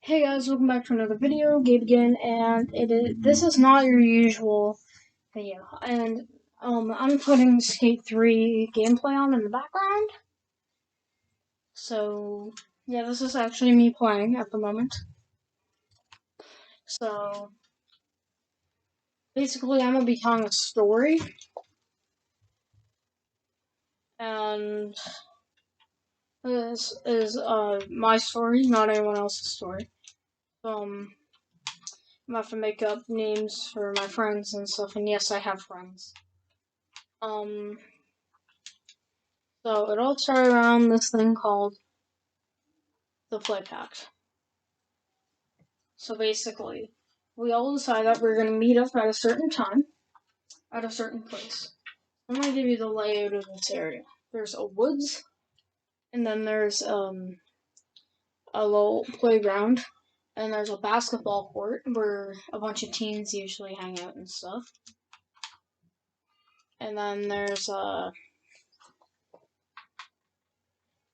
Hey guys, welcome back to another video. Gabe again, and this is not your usual video. And I'm putting Skate 3 gameplay on in the background. So yeah, this is actually me playing at the moment. So basically, I'm gonna be telling a story, and this is my story, not anyone else's story. I'm gonna have to make up names for my friends and stuff. And yes, I have friends. So it all started around this thing called the PACT. So basically, we all decided that we are going to meet up at a certain time, at a certain place. I'm going to give you the layout of this area. There's a woods, and then there's a little playground, and there's a basketball court where a bunch of teens usually hang out and stuff. And then there is a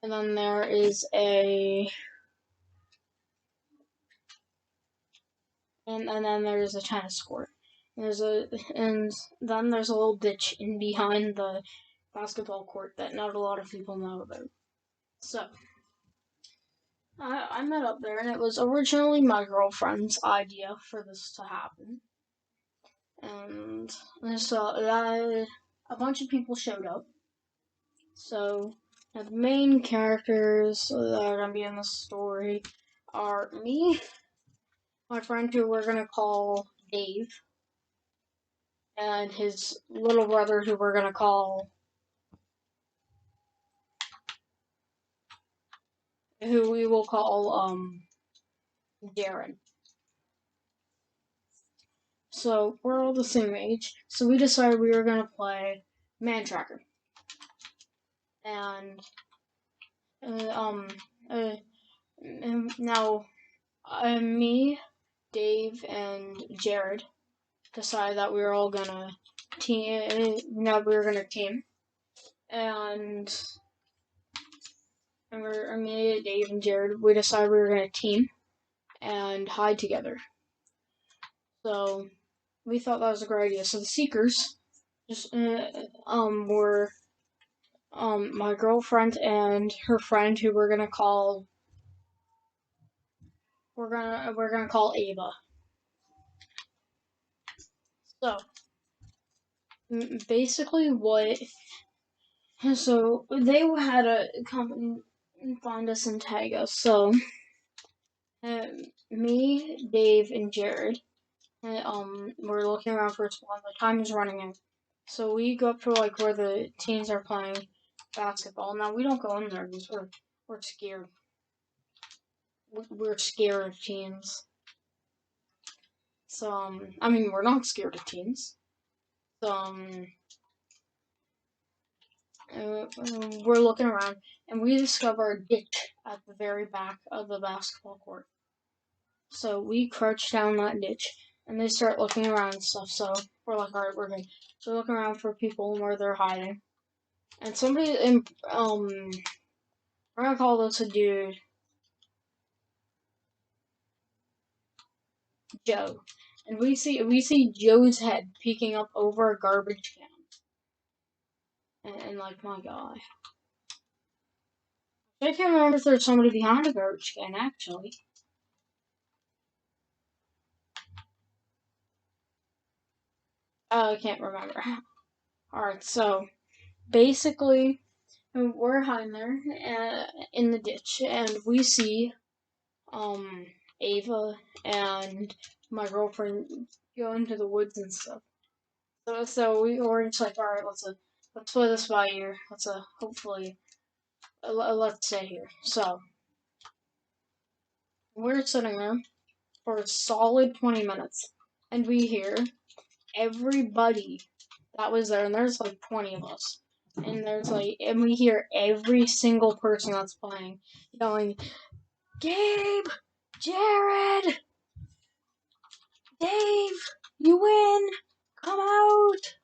and then there's a tennis court. And then there's a little ditch in behind the basketball court that not a lot of people know about. So I met up there, and it was originally my girlfriend's idea for this to happen. And so a bunch of people showed up. So the main characters that are gonna be in the story are me, my friend who we're gonna call Dave, and his little brother who we're gonna call who we will call Jared. So we're all the same age, so we decided we were gonna play Man Tracker. And now me, Dave, and Jared decided that we were all gonna team. Now we were gonna team, and me, Dave, and Jared, we decided we were gonna team and hide together. So we thought that was a great idea. So the Seekers just were my girlfriend and her friend who we're gonna call Ava. So basically so they had a company find us and tag us. So me, Dave, and Jared we're looking around for a spot. The time is running out. So we go up to like where the teens are playing basketball. Now we don't go in there because we're scared. We're scared of teens. So I mean we're not scared of teens. So we're looking around and we discover a ditch at the very back of the basketball court. So we crouch down that ditch and they start looking around and stuff. So we're like, alright, we're good. So we're looking around for people where they're hiding. And somebody we're gonna call this a dude Joe. And we see Joe's head peeking up over a garbage can. And like, my god. I can't remember if there's somebody behind a garbage can, actually. I can't remember. Alright, so basically, we're hiding there in the ditch, and we see Ava and my girlfriend go into the woods and stuff. So we're just like, alright, let's play this by ear. Hopefully, let's stay here. So we're sitting there for a solid 20 minutes, and we hear everybody that was there, and there's like 20 of us. And we hear every single person that's playing yelling, Gabe, Jared, Dave, you win, come out.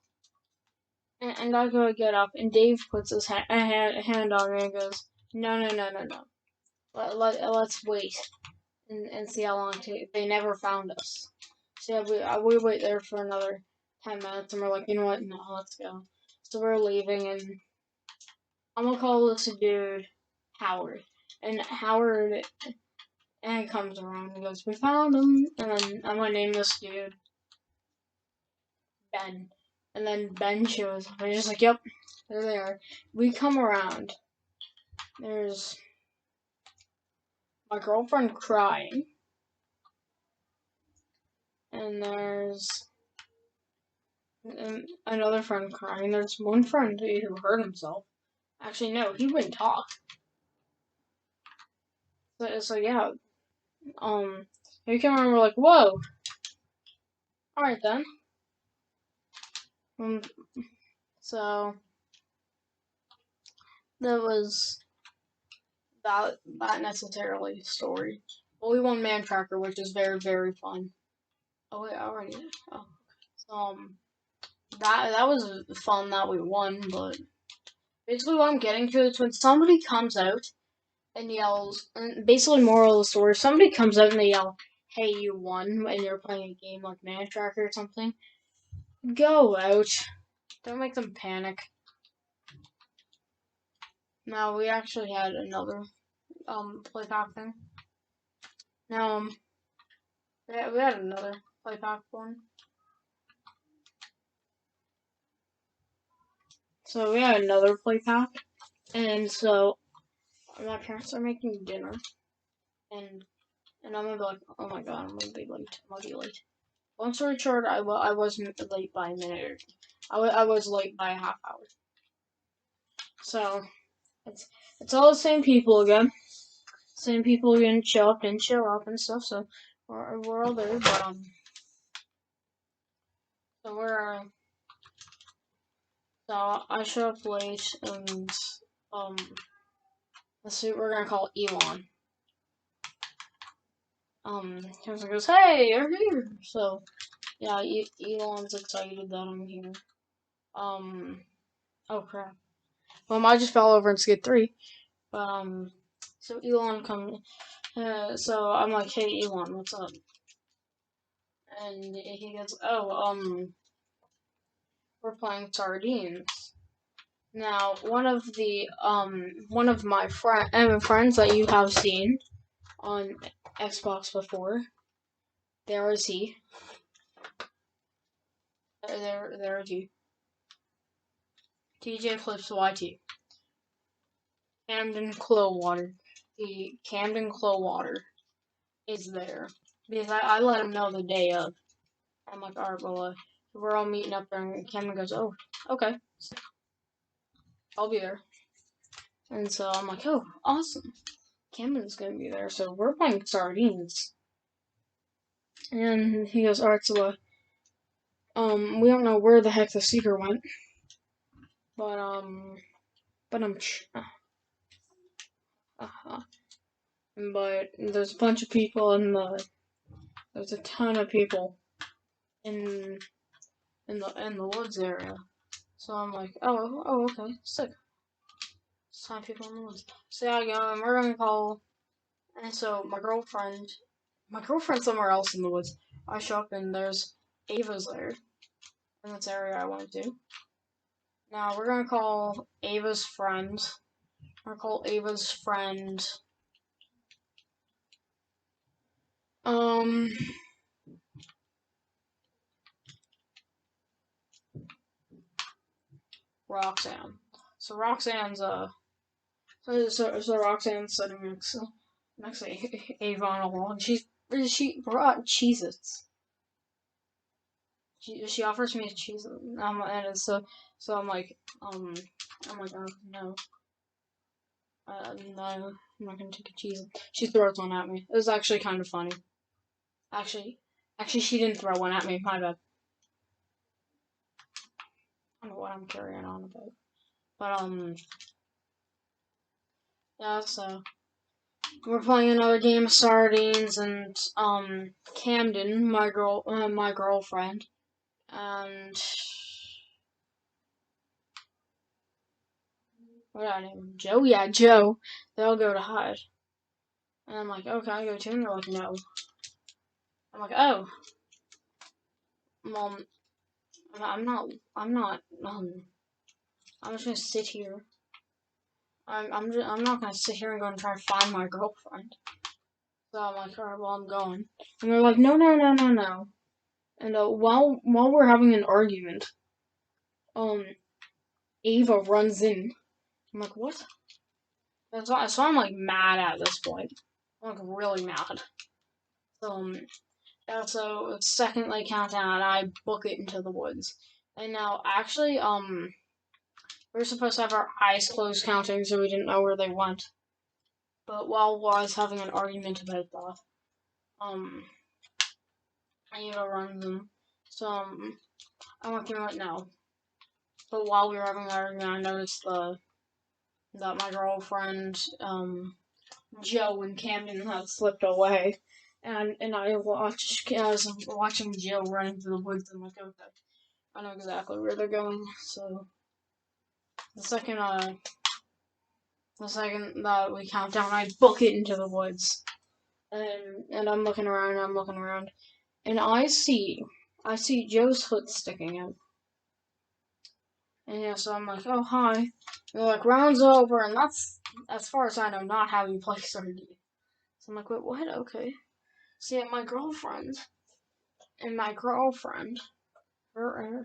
And I go get up, and Dave puts his hand on me and goes, no. Let's wait and see how long they never found us. So yeah, we wait there for another 10 minutes, and we're like, you know what? No, let's go. So we're leaving, and I'm gonna call this dude Howard. And Howard and comes around and goes, "We found him." And then I'm gonna name this dude Ben. And then Ben shows up. And he's just like, "Yep, there they are." We come around. There's my girlfriend crying, and there's another friend crying. There's one friend who hurt himself. Actually, no, he wouldn't talk. So yeah, we came around. We're like, "Whoa, all right then." Um, so that was that necessarily story. Well, we won Man Tracker, which is very fun. Oh wait, I already. Oh, so, that was fun that we won, but basically what I'm getting to is when somebody comes out and yells, and basically moral of the story, somebody comes out and they yell, "Hey, you won," and you're playing a game like Man Tracker or something. Go out. Don't make them panic. Now we actually had another play pack thing. Now we had another play pack one. So we had another play pack, and so my parents are making dinner, and I'm gonna be like, oh my god, I'm gonna be late. I'm gonna be late. Long story short, I wasn't late by a minute. I was late by a half hour. So it's all the same people again. Same people didn't show up and stuff. So we're all there, but so we're so I show up late, and um let's see, we're gonna call Elon. He goes, "Hey, you're here." So yeah, Elon's excited that I'm here. Oh crap. Well, I just fell over in skid 3. So Elon comes. So I'm like, "Hey, Elon, what's up?" And he goes, "Oh, we're playing sardines." Now, one of my friends that you have seen on Xbox before, there is he. There is he. TJ Clips YT. Camden Clowwater. The Camden Clowwater is there. Because I let him know the day of. I'm like, alright, well, we're all meeting up there, and Camden goes, "Oh, okay, I'll be there." And so I'm like, "Oh, awesome. Camden's gonna be there, so we're playing sardines." And he goes, "Alright, so, we don't know where the heck the seeker went, but, uh, but there's a bunch of people there's a ton of people in the woods area." So I'm like, oh, okay, sick. It's time people in the woods. So yeah, I go, and we're gonna call. And so my girlfriend's somewhere else in the woods. I show up, and there's Ava's there in this area I went to. Now we're gonna call Ava's friend. We're gonna call Ava's friend. Um, Roxanne. So Roxanne's so Roxanne's sitting next to Ava on a wall, and she brought Cheez-Its. She offers me a cheese, and so I'm like, oh no, no, I'm not gonna take a cheese. She throws one at me. It was actually kind of funny. Actually, she didn't throw one at me. My bad. I don't know what I'm carrying on about, but yeah. So we're playing another game of sardines, and Camden, my girlfriend, and what did I name him? Joe? Yeah, Joe. They all go to hide. And I'm like, oh, can I go too? And they're like, no. I'm like, oh, Mom, I'm not, I'm just gonna sit here. I'm not gonna sit here and go and try to find my girlfriend. So I'm like, alright, well, I'm going. And they're like, no, no, no, no, no. And while we're having an argument, Ava runs in. I'm like, what? So I'm like mad at this point. I'm like really mad. So yeah, so second like countdown, I book it into the woods. And now actually, we were supposed to have our eyes closed counting, so we didn't know where they went. But while I was having an argument about that, Ava runs in. So I'm looking right now. But while we were having an argument, I noticed that my girlfriend, Joe and Camden had slipped away. And I was watching Joe running through the woods. I'm like, okay, I know exactly where they're going. So the second that we count down, I book it into the woods. And I'm looking around, and I see Joe's foot sticking out. And yeah, so I'm like, oh hi. And they're like, round's over, and that's, as far as I know, not how you play Stardew. So I'm like, wait, what? Okay. So yeah, my girlfriend, her,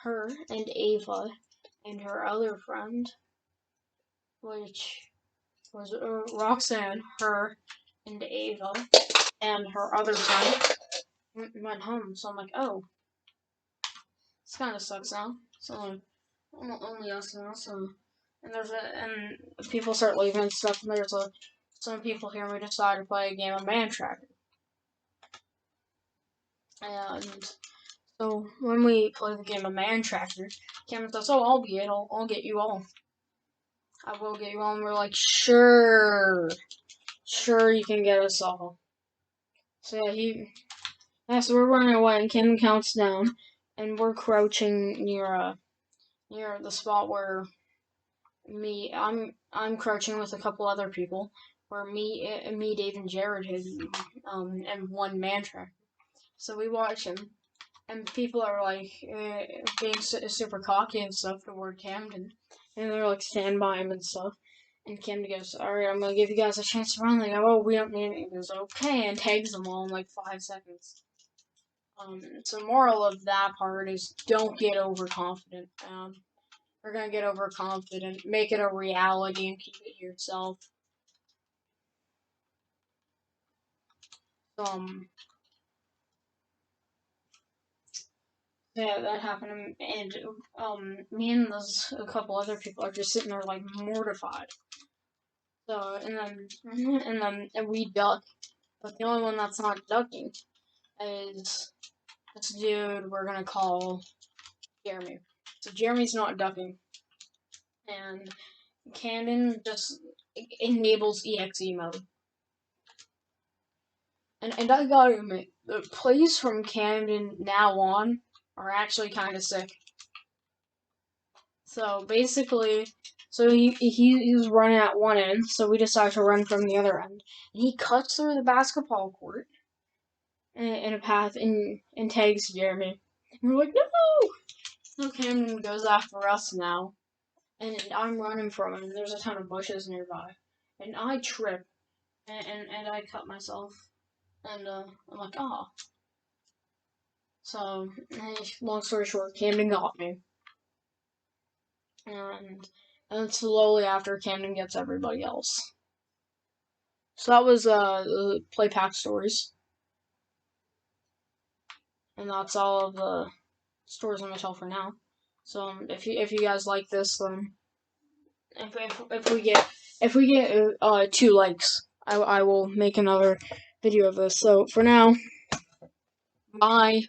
her and Ava, and her other friend, which was Roxanne, her and Ava, and her other friend went home. So I'm like, oh, this kind of sucks now. So only us now. So and people start leaving and stuff. And there's some people here. And we decided to play a game of Man Tracker. And so when we play the game of Man Tracker, Cameron says, "Oh, I'll be it. I'll get you all. I will get you all." And we're like, "Sure, you can get us all." So yeah, so we're running away, and Cameron counts down, and we're crouching near the spot where I'm crouching with a couple other people, where me, Dave, and Jared had and one Man Tracker. So we watch him. And people are like being super cocky and stuff toward Camden, and they're like stand by him and stuff. And Camden goes, "All right, I'm gonna give you guys a chance to run." They go, "Oh, we don't need it." He goes, "Okay," and tags them all in like 5 seconds. So moral of that part is don't get overconfident. We're gonna get overconfident, make it a reality, and keep it to yourself. Yeah, that happened, and me and a couple other people are just sitting there like mortified. So and we duck, but the only one that's not ducking is this dude we're gonna call Jeremy. So Jeremy's not ducking, and Camden just enables EXE mode. And I gotta admit, the plays from Camden now on are actually kind of sick. So basically, he was running at one end, so we decided to run from the other end. And he cuts through the basketball court in a path and tags Jeremy. And we're like, no! So Camden goes after us now. And I'm running from him, and there's a ton of bushes nearby. And I trip, and I cut myself. And I'm like, oh. So, long story short, Camden got me. And then slowly after, Camden gets everybody else. So that was the play PACT stories, and that's all of the stories I'm gonna tell for now. So if you guys like this, if we get 2 likes, I will make another video of this. So for now, bye.